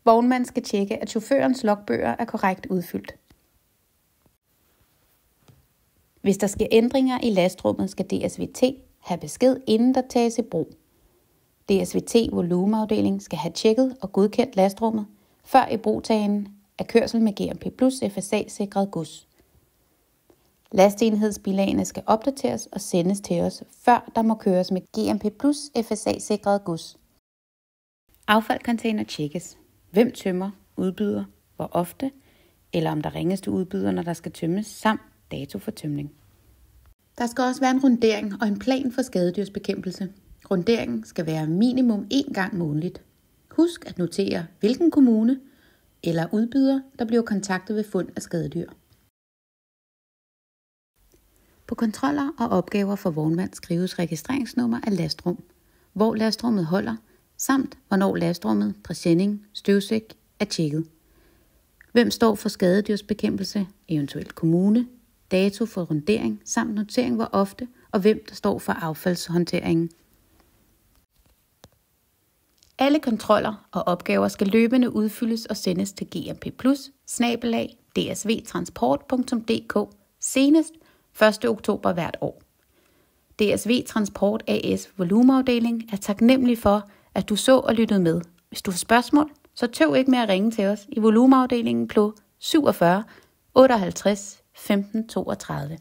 Vognmanden skal tjekke, at chaufførens logbøger er korrekt udfyldt. Hvis der sker ændringer i lastrummet, skal DSVT have besked, inden der tages i brug. DSVT volumeafdeling skal have tjekket og godkendt lastrummet, før ibrugtagen af kørsel med GMP Plus FSA-sikret gods. Lasteenhedsbilagene skal opdateres og sendes til os, før der må køres med GMP Plus FSA-sikret gods. Affaldcontainer tjekkes. Hvem tømmer, udbyder, hvor ofte, eller om der ringes til udbyder, når der skal tømmes, samt dato for tømning. Der skal også være en rundering og en plan for skadedyrsbekæmpelse. Runderingen skal være minimum 1 gang månedligt. Husk at notere, hvilken kommune eller udbyder, der bliver kontaktet ved fund af skadedyr. På kontroller og opgaver for vognmand skrives registreringsnummer af lastrum, hvor lastrummet holder, samt hvornår lastrummet, presenning, støvsæk er tjekket. Hvem står for skadedyrsbekæmpelse, eventuelt kommune, dato for rundering, samt notering hvor ofte, og hvem der står for affaldshåndteringen. Alle kontroller og opgaver skal løbende udfyldes og sendes til gmp+dsvtransport.dk senest 1. oktober hvert år. DSV Transport AS volumeafdeling er taknemmelig for, at du så og lyttede med. Hvis du har spørgsmål, så tøv ikke med at ringe til os i volumeafdelingen på 47 58 15 32.